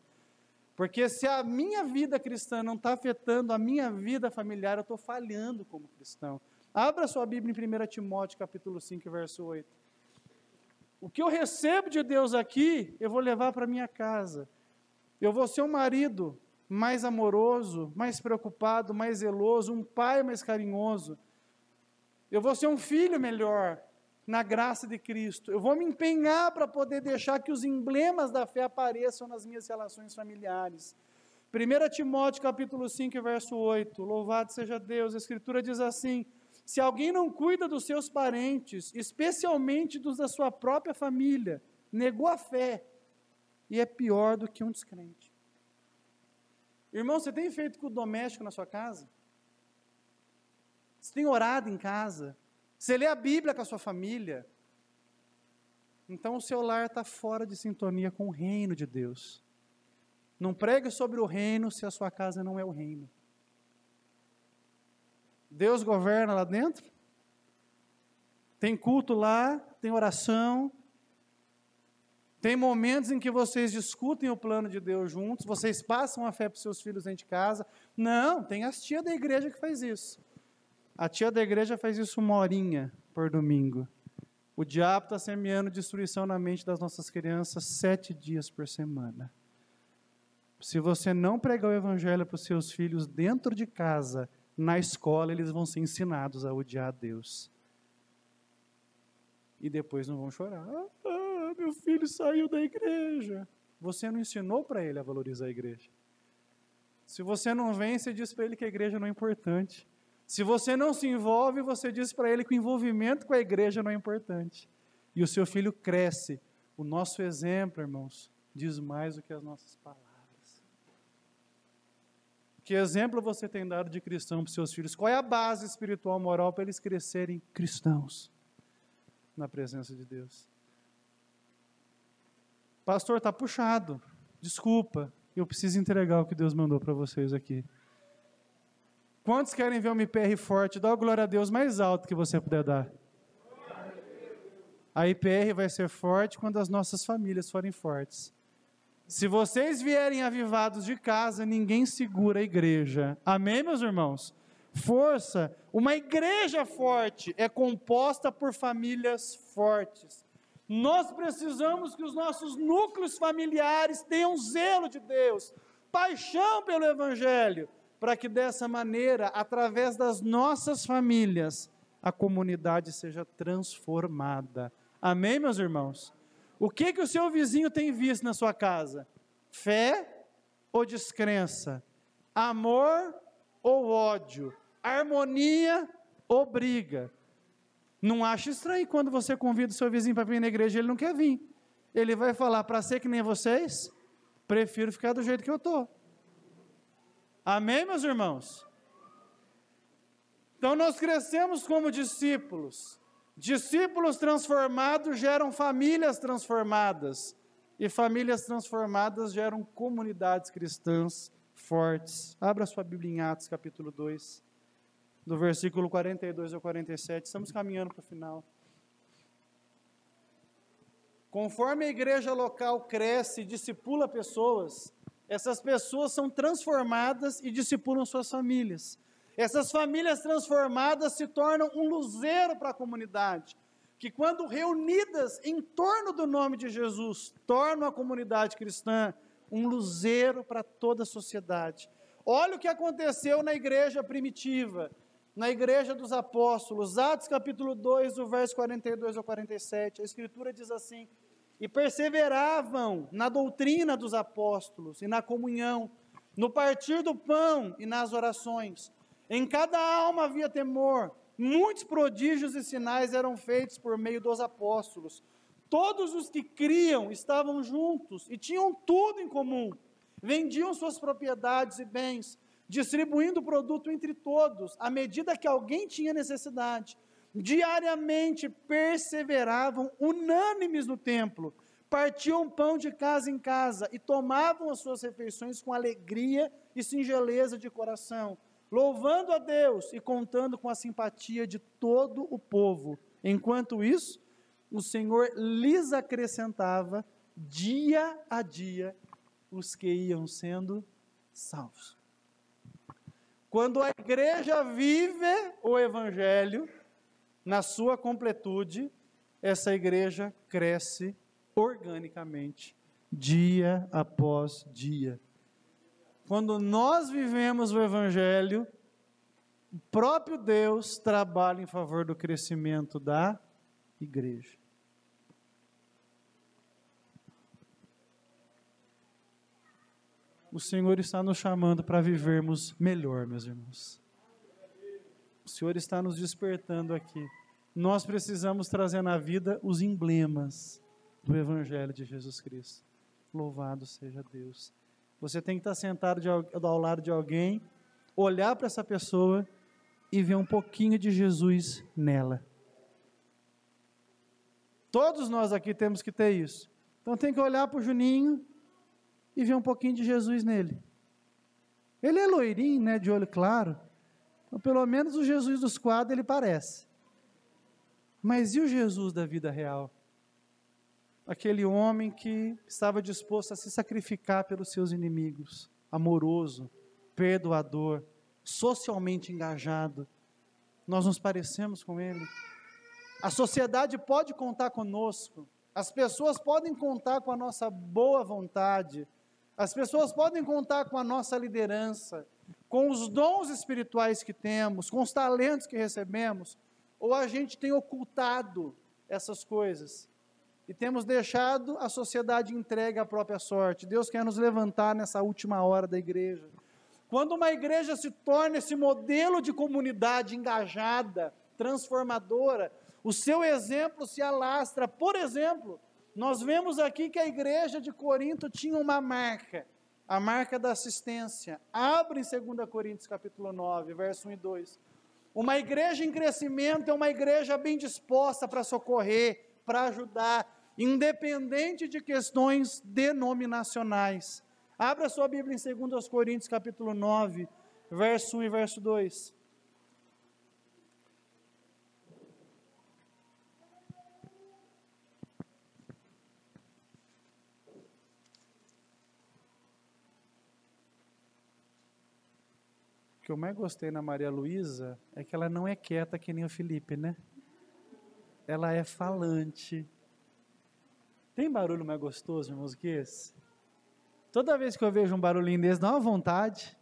Porque se a minha vida cristã não está afetando a minha vida familiar, eu estou falhando como cristão. Abra sua Bíblia em 1 Timóteo, capítulo 5, verso 8. O que eu recebo de Deus aqui, eu vou levar para minha casa. Eu vou ser um marido mais amoroso, mais preocupado, mais zeloso, um pai mais carinhoso. Eu vou ser um filho melhor, na graça de Cristo. Eu vou me empenhar para poder deixar que os emblemas da fé apareçam nas minhas relações familiares. 1 Timóteo capítulo 5, verso 8, louvado seja Deus, a Escritura diz assim, se alguém não cuida dos seus parentes, especialmente dos da sua própria família, negou a fé, e é pior do que um descrente. Irmão, você tem feito culto doméstico na sua casa? Você tem orado em casa? Você lê a Bíblia com a sua família? Então o seu lar está fora de sintonia com o reino de Deus. Não pregue sobre o reino se a sua casa não é o reino. Deus governa lá dentro? Tem culto lá, tem oração, tem momentos em que vocês discutem o plano de Deus juntos, vocês passam a fé para os seus filhos dentro de casa. Não, tem as tias da igreja que faz isso. A tia da igreja faz isso 1 horinha por domingo. O diabo está semeando destruição na mente das nossas crianças 7 dias por semana. Se você não pregar o evangelho para os seus filhos dentro de casa, na escola, eles vão ser ensinados a odiar a Deus. E depois não vão chorar. Meu filho saiu da igreja. Você não ensinou para ele a valorizar a igreja. Se você não vem, você diz para ele que a igreja não é importante. Se você não se envolve, você diz para ele que o envolvimento com a igreja não é importante. E o seu filho cresce. O nosso exemplo, irmãos, diz mais do que as nossas palavras. Que exemplo você tem dado de cristão para os seus filhos? Qual é a base espiritual, moral, para eles crescerem cristãos na presença de Deus? Pastor, está puxado. Desculpa, eu preciso entregar o que Deus mandou para vocês aqui. Quantos querem ver um IPR forte? Dá a glória a Deus mais alto que você puder dar. A IPR vai ser forte quando as nossas famílias forem fortes. Se vocês vierem avivados de casa, ninguém segura a igreja. Amém, meus irmãos? Força. Uma igreja forte é composta por famílias fortes. Nós precisamos que os nossos núcleos familiares tenham zelo de Deus, paixão pelo evangelho, para que dessa maneira, através das nossas famílias, a comunidade seja transformada. Amém, meus irmãos? O que o seu vizinho tem visto na sua casa? Fé ou descrença? Amor ou ódio? Harmonia ou briga? Não ache estranho quando você convida o seu vizinho para vir na igreja e ele não quer vir. Ele vai falar, para ser que nem vocês, prefiro ficar do jeito que eu estou. Amém, meus irmãos? Então nós crescemos como discípulos. Discípulos transformados geram famílias transformadas. E famílias transformadas geram comunidades cristãs fortes. Abra sua Bíblia em Atos, capítulo 2, do versículo 42 ao 47. Estamos caminhando para o final. Conforme a igreja local cresce e discipula pessoas, essas pessoas são transformadas e discipulam suas famílias. Essas famílias transformadas se tornam um luzeiro para a comunidade, que quando reunidas em torno do nome de Jesus, tornam a comunidade cristã um luzeiro para toda a sociedade. Olha o que aconteceu na igreja primitiva, na igreja dos apóstolos, Atos capítulo 2, do verso 42 ao 47, a escritura diz assim: e perseveravam na doutrina dos apóstolos e na comunhão, no partir do pão e nas orações. Em cada alma havia temor, muitos prodígios e sinais eram feitos por meio dos apóstolos. Todos os que criam estavam juntos e tinham tudo em comum. Vendiam suas propriedades e bens, distribuindo o produto entre todos, à medida que alguém tinha necessidade. Diariamente perseveravam unânimes no templo, partiam pão de casa em casa e tomavam as suas refeições com alegria e singeleza de coração, louvando a Deus e contando com a simpatia de todo o povo. Enquanto isso, o Senhor lhes acrescentava dia a dia os que iam sendo salvos. Quando a igreja vive o evangelho na sua completude, essa igreja cresce organicamente, dia após dia. Quando nós vivemos o evangelho, o próprio Deus trabalha em favor do crescimento da igreja. O Senhor está nos chamando para vivermos melhor, meus irmãos. O Senhor está nos despertando aqui. Nós precisamos trazer na vida os emblemas do Evangelho de Jesus Cristo. Louvado seja Deus. Você tem que estar sentado ao lado de alguém, olhar para essa pessoa e ver um pouquinho de Jesus nela. Todos nós aqui temos que ter isso. Então tem que olhar para o Juninho e ver um pouquinho de Jesus nele. Ele é loirinho, né, de olho claro. Então pelo menos o Jesus dos quadros ele parece. Mas e o Jesus da vida real? Aquele homem que estava disposto a se sacrificar pelos seus inimigos, amoroso, perdoador, socialmente engajado. Nós nos parecemos com ele. A sociedade pode contar conosco, as pessoas podem contar com a nossa boa vontade, as pessoas podem contar com a nossa liderança, com os dons espirituais que temos, com os talentos que recebemos, ou a gente tem ocultado essas coisas e temos deixado a sociedade entregue à própria sorte. Deus quer nos levantar nessa última hora da igreja. Quando uma igreja se torna esse modelo de comunidade engajada, transformadora, o seu exemplo se alastra. Por exemplo, nós vemos aqui que a igreja de Corinto tinha uma marca, a marca da assistência. Abre em 2 Coríntios capítulo 9, verso 1 e 2. Uma igreja em crescimento é uma igreja bem disposta para socorrer, para ajudar, independente de questões denominacionais. Abra sua Bíblia em 2 Coríntios capítulo 9, verso 1 e verso 2. O que eu mais gostei na Maria Luísa é que ela não é quieta que nem o Felipe, né? Ela é falante. Tem barulho mais gostoso, irmãos, que esse? Toda vez que eu vejo um barulhinho desse, dá uma vontade.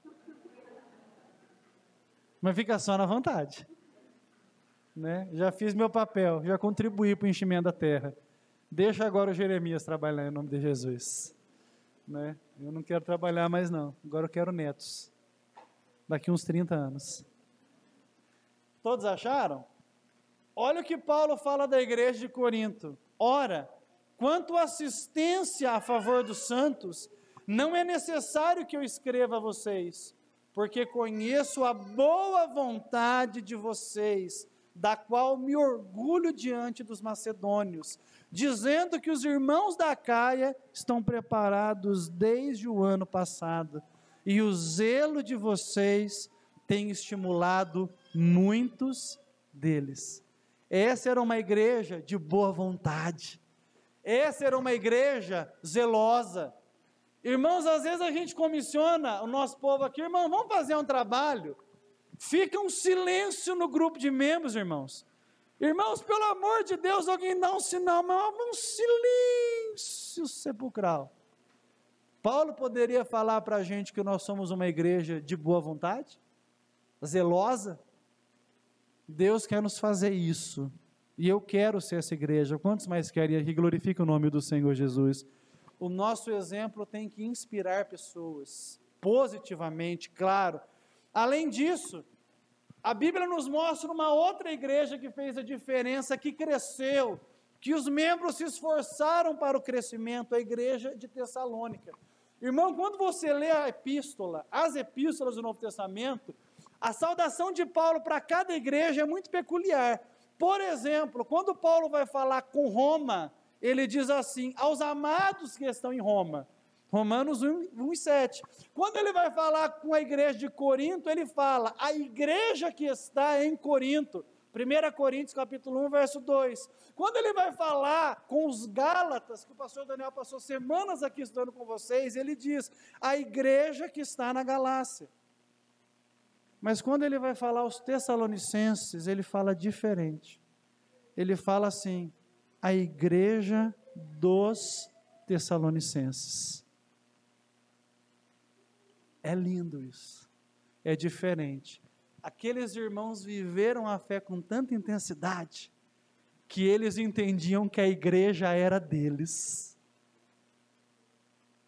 Mas fica só na vontade. Né? Já fiz meu papel, já contribuí para o enchimento da terra. Deixa agora o Jeremias trabalhar em nome de Jesus. Né? Eu não quero trabalhar mais não, agora eu quero netos. Daqui uns 30 anos. Todos acharam? Olha o que Paulo fala da igreja de Corinto. Ora, quanto à assistência a favor dos santos, não é necessário que eu escreva a vocês, porque conheço a boa vontade de vocês, da qual me orgulho diante dos macedônios, dizendo que os irmãos da Acaia estão preparados desde o ano passado, e o zelo de vocês tem estimulado muitos deles. Essa era uma igreja de boa vontade. Essa era uma igreja zelosa. Irmãos, às vezes a gente comissiona o nosso povo aqui, irmão, vamos fazer um trabalho. Fica um silêncio no grupo de membros, irmãos. Irmãos, pelo amor de Deus, alguém dá um sinal, mas um silêncio sepulcral. Paulo poderia falar para a gente que nós somos uma igreja de boa vontade? Zelosa? Deus quer nos fazer isso. E eu quero ser essa igreja. Quantos mais querem aqui? Glorifica o nome do Senhor Jesus. O nosso exemplo tem que inspirar pessoas, positivamente, claro. Além disso, a Bíblia nos mostra uma outra igreja que fez a diferença, que cresceu, que os membros se esforçaram para o crescimento, a igreja de Tessalônica. Irmão, quando você lê a epístola, as epístolas do Novo Testamento, a saudação de Paulo para cada igreja é muito peculiar. Por exemplo, quando Paulo vai falar com Roma, ele diz assim, aos amados que estão em Roma, Romanos 1 e 7. Quando ele vai falar com a igreja de Corinto, ele fala, a igreja que está em Corinto, 1 Coríntios capítulo 1, verso 2. Quando ele vai falar com os Gálatas, que o pastor Daniel passou semanas aqui estudando com vocês, ele diz, a igreja que está na Galácia. Mas quando ele vai falar aos Tessalonicenses, ele fala diferente. Ele fala assim, a igreja dos Tessalonicenses. É lindo isso. É diferente. Aqueles irmãos viveram a fé com tanta intensidade, que eles entendiam que a igreja era deles.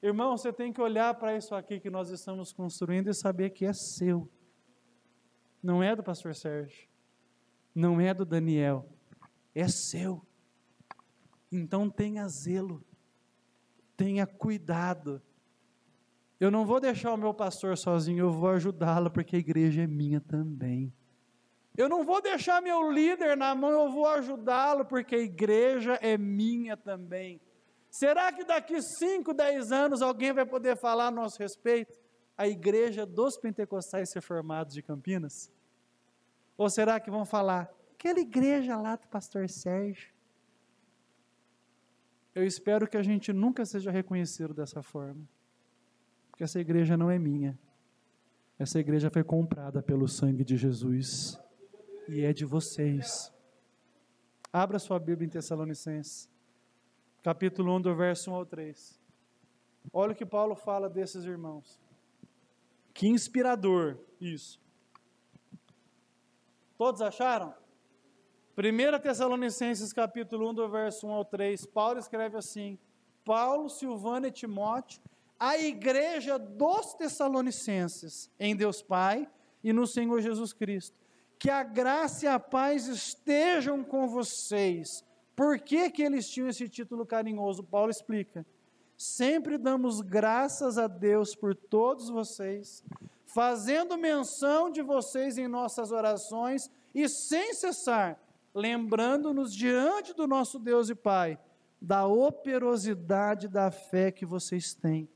Irmão, você tem que olhar para isso aqui que nós estamos construindo e saber que é seu. Não é do pastor Sérgio, não é do Daniel, é seu. Então tenha zelo, tenha cuidado, Eu não vou deixar o meu pastor sozinho, eu vou ajudá-lo, porque a igreja é minha também. Eu não vou deixar meu líder na mão, eu vou ajudá-lo, porque a igreja é minha também. Será que daqui 5, 10 anos alguém vai poder falar a nosso respeito? A igreja dos pentecostais reformados de Campinas? Ou será que vão falar, aquela igreja lá do pastor Sérgio? Eu espero que a gente nunca seja reconhecido dessa forma. Porque essa igreja não é minha. Essa igreja foi comprada pelo sangue de Jesus. E é de vocês. Abra sua Bíblia em Tessalonicenses. Capítulo 1, do verso 1 ao 3. Olha o que Paulo fala desses irmãos. Que inspirador isso. Todos acharam? 1 Tessalonicenses capítulo 1, do verso 1 ao 3, Paulo escreve assim: Paulo, Silvano e Timóteo, a igreja dos Tessalonicenses, em Deus Pai e no Senhor Jesus Cristo. Que a graça e a paz estejam com vocês. Por que que eles tinham esse título carinhoso? Paulo explica. Sempre damos graças a Deus por todos vocês, fazendo menção de vocês em nossas orações e sem cessar, lembrando-nos diante do nosso Deus e Pai, da operosidade da fé que vocês têm,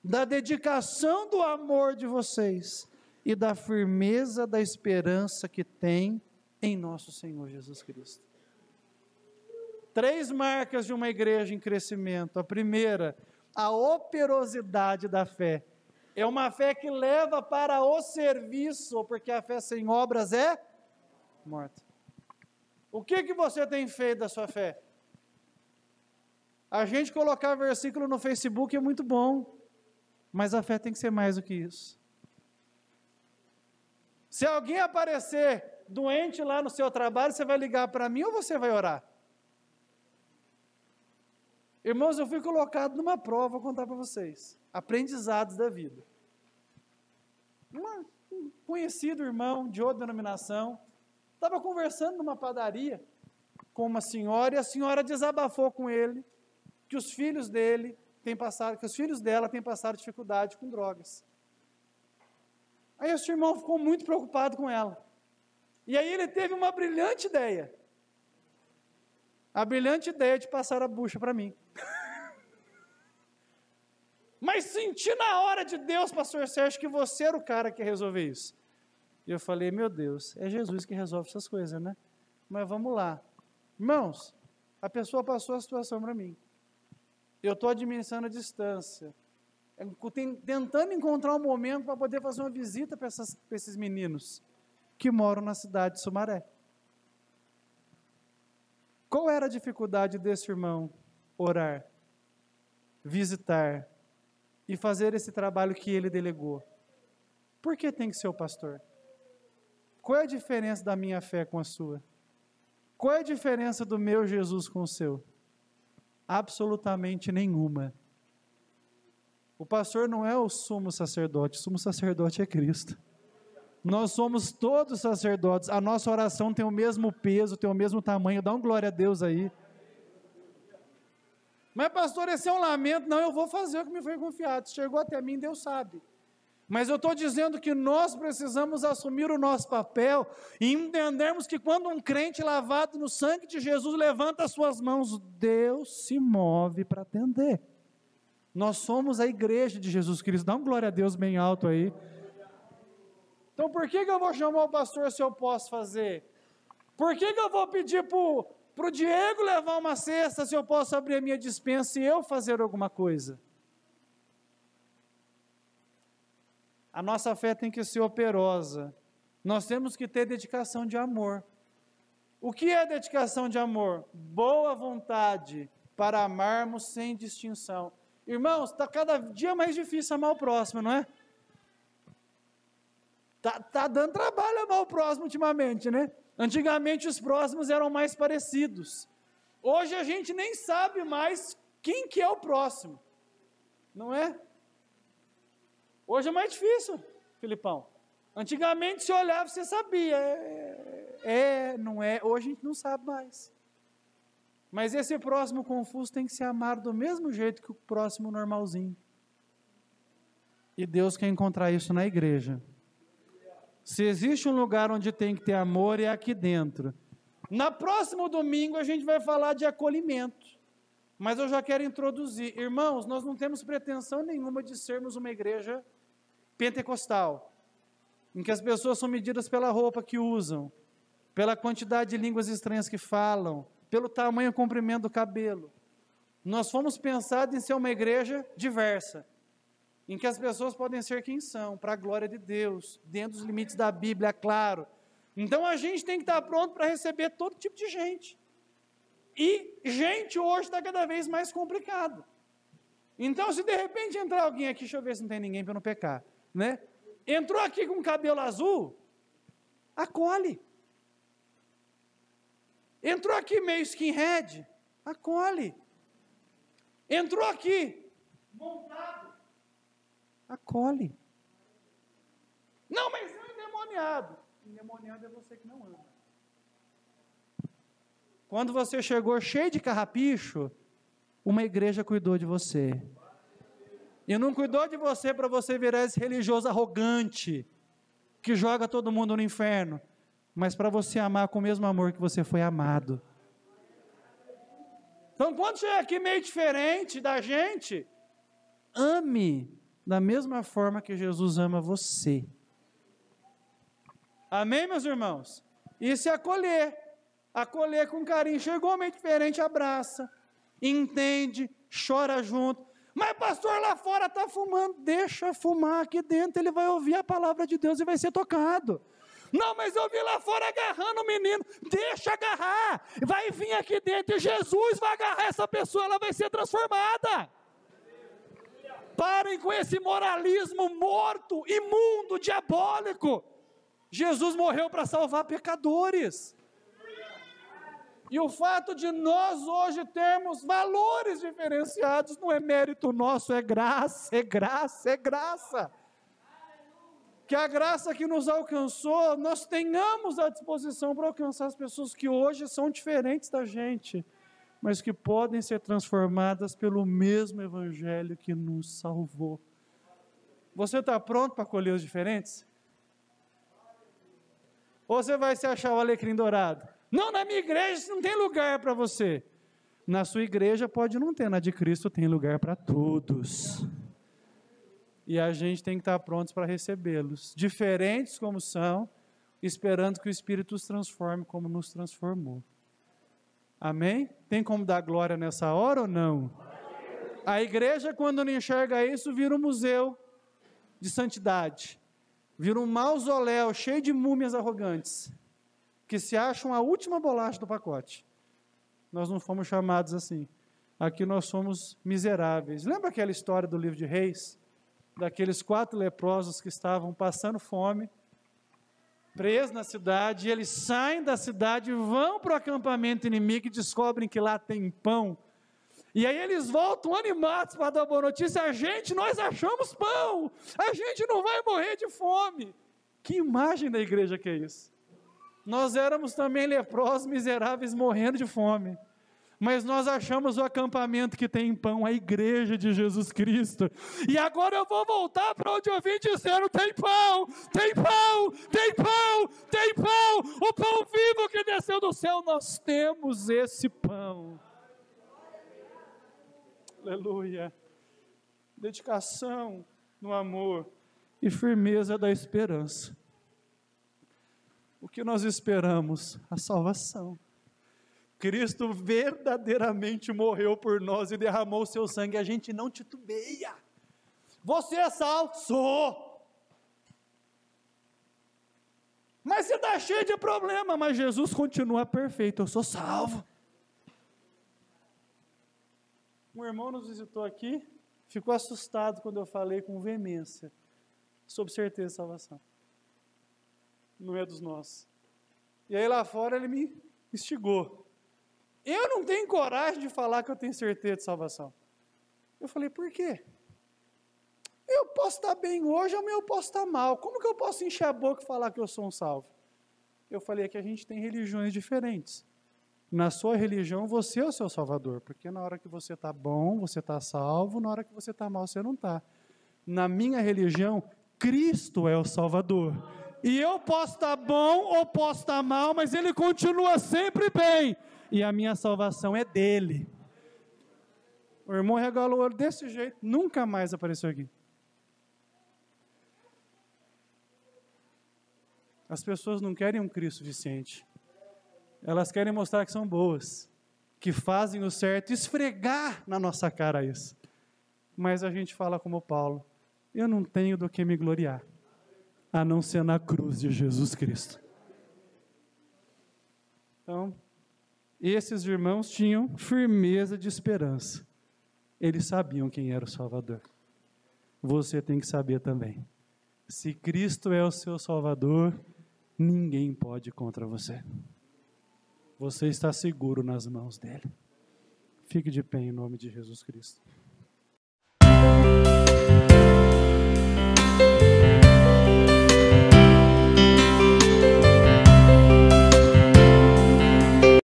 da dedicação do amor de vocês e da firmeza da esperança que têm em nosso Senhor Jesus Cristo. 3 marcas de uma igreja em crescimento. A primeira, a operosidade da fé. É uma fé que leva para o serviço, porque a fé sem obras é morta. O que você tem feito da sua fé? A gente colocar versículo no Facebook é muito bom, mas a fé tem que ser mais do que isso. Se alguém aparecer doente lá no seu trabalho, você vai ligar para mim ou você vai orar? Irmãos, eu fui colocado numa prova, vou contar para vocês. Aprendizados da vida. Um conhecido irmão de outra denominação estava conversando numa padaria com uma senhora, e a senhora desabafou com ele que os filhos dele que os filhos dela têm passado dificuldade com drogas. Aí esse irmão ficou muito preocupado com ela. E aí ele teve uma brilhante ideia. A brilhante ideia de passar a bucha para mim. Mas senti na hora de Deus, pastor Sérgio, que você era o cara que ia resolver isso. E eu falei, meu Deus, é Jesus que resolve essas coisas, né? Mas vamos lá. Irmãos, a pessoa passou a situação para mim. Eu estou administrando a distância. Tentando encontrar um momento para poder fazer uma visita para esses meninos que moram na cidade de Sumaré. Qual era a dificuldade desse irmão? Orar, visitar e fazer esse trabalho que ele delegou. Por que tem que ser o pastor? Qual é a diferença da minha fé com a sua? Qual é a diferença do meu Jesus com o seu? Absolutamente nenhuma. O pastor não é o sumo sacerdote é Cristo. Nós somos todos sacerdotes, a nossa oração tem o mesmo peso, tem o mesmo tamanho, dá um glória a Deus aí. Mas pastor, esse é um lamento, não, eu vou fazer o que me foi confiado, chegou até mim, Deus sabe. Mas eu estou dizendo que nós precisamos assumir o nosso papel e entendermos que quando um crente lavado no sangue de Jesus levanta as suas mãos, Deus se move para atender. Nós somos a igreja de Jesus Cristo, dá um glória a Deus bem alto aí. Então por que eu vou chamar o pastor se eu posso fazer? Por que eu vou pedir para o Diego levar uma cesta se eu posso abrir a minha despensa e eu fazer alguma coisa? A nossa fé tem que ser operosa. Nós temos que ter dedicação de amor. O que é dedicação de amor? Boa vontade para amarmos sem distinção. Irmãos, está cada dia mais difícil amar o próximo, não é? Tá dando trabalho amar o próximo ultimamente, né? Antigamente os próximos eram mais parecidos. Hoje a gente nem sabe mais quem que é o próximo, não é? Hoje é mais difícil, Filipão. Antigamente se olhava, você sabia. Não é. Hoje a gente não sabe mais. Mas esse próximo confuso tem que ser amado do mesmo jeito que o próximo normalzinho. E Deus quer encontrar isso na igreja. Se existe um lugar onde tem que ter amor, é aqui dentro. Na próximo domingo a gente vai falar de acolhimento. Mas eu já quero introduzir. Irmãos, nós não temos pretensão nenhuma de sermos uma igreja pentecostal, em que as pessoas são medidas pela roupa que usam, pela quantidade de línguas estranhas que falam, pelo tamanho e comprimento do cabelo. Nós fomos pensados em ser uma igreja diversa, em que as pessoas podem ser quem são, para a glória de Deus, dentro dos limites da Bíblia, é claro. Então a gente tem que estar pronto para receber todo tipo de gente. E gente hoje está cada vez mais complicado. Então, se de repente entrar alguém aqui, deixa eu ver se não tem ninguém para não pecar, né? Entrou aqui com cabelo azul, acolhe. Entrou aqui meio skinhead, acolhe. Entrou aqui montado, acolhe. Não, mas é um endemoniado. Endemoniado é você que não ama. Quando você chegou cheio de carrapicho, uma igreja cuidou de você. E não cuidou de você para você virar esse religioso arrogante, que joga todo mundo no inferno, mas para você amar com o mesmo amor que você foi amado. Então, quando chega aqui meio diferente da gente, ame da mesma forma que Jesus ama você. Amém, meus irmãos? E se acolher com carinho. Chegou meio diferente, abraça, entende, chora junto. Mas pastor, lá fora está fumando. Deixa fumar, aqui dentro ele vai ouvir a palavra de Deus e vai ser tocado. Não, mas eu vi lá fora agarrando o menino. Deixa agarrar, vai vir aqui dentro e Jesus vai agarrar essa pessoa, ela vai ser transformada. Parem com esse moralismo morto, imundo, diabólico. Jesus morreu para salvar pecadores. E o fato de nós hoje termos valores diferenciados não é mérito nosso, é graça, é graça, é graça. Que a graça que nos alcançou, nós tenhamos a disposição para alcançar as pessoas que hoje são diferentes da gente, mas que podem ser transformadas pelo mesmo evangelho que nos salvou. Você está pronto para acolher os diferentes? Ou você vai se achar o alecrim dourado? Não, na minha igreja não tem lugar para você. Na sua igreja pode não ter, na de Cristo tem lugar para todos. E a gente tem que estar prontos para recebê-los, diferentes como são, esperando que o Espírito os transforme como nos transformou. Amém? Tem como dar glória nessa hora ou não? A igreja, quando não enxerga isso, vira um museu de santidade, vira um mausoléu cheio de múmias arrogantes, que se acham a última bolacha do pacote. Nós não fomos chamados assim. Aqui nós somos miseráveis. Lembra aquela história do livro de Reis? Daqueles 4 leprosos que estavam passando fome, presos na cidade, e eles saem da cidade, vão para o acampamento inimigo e descobrem que lá tem pão. E aí eles voltam animados para dar boa notícia. Nós achamos pão, a gente não vai morrer de fome. Que imagem da igreja que é isso? Nós éramos também leprosos, miseráveis, morrendo de fome. Mas nós achamos o acampamento que tem pão, a igreja de Jesus Cristo. E agora eu vou voltar para onde eu vim dizendo, tem pão, tem pão, tem pão, tem pão. O pão vivo que desceu do céu, nós temos esse pão. Aleluia. Dedicação no amor e firmeza da esperança. O que nós esperamos? A salvação. Cristo verdadeiramente morreu por nós e derramou o seu sangue. A gente não titubeia. Você é salvo? Sou. Mas você está cheio de problema. Mas Jesus continua perfeito. Eu sou salvo. Um irmão nos visitou aqui, ficou assustado quando eu falei com veemência sobre certeza de salvação. No meio dos nossos. E aí lá fora ele me instigou. Eu não tenho coragem de falar que eu tenho certeza de salvação. Eu falei, por quê? Eu posso estar bem hoje, ou eu posso estar mal. Como que eu posso encher a boca e falar que eu sou um salvo? Eu falei que a gente tem religiões diferentes. Na sua religião, você é o seu salvador. Porque na hora que você está bom, você está salvo. Na hora que você está mal, você não está. Na minha religião, Cristo é o Salvador. E eu posso estar bom ou posso estar mal, mas Ele continua sempre bem. E a minha salvação é dEle. O irmão regalou o olho desse jeito, nunca mais apareceu aqui. As pessoas não querem um Cristo suficiente. Elas querem mostrar que são boas, que fazem o certo, esfregar na nossa cara isso. Mas a gente fala como Paulo, eu não tenho do que me gloriar, a não ser na cruz de Jesus Cristo. Então, esses irmãos tinham firmeza de esperança. Eles sabiam quem era o Salvador. Você tem que saber também. Se Cristo é o seu Salvador, ninguém pode ir contra você. Você está seguro nas mãos dele. Fique de pé em nome de Jesus Cristo.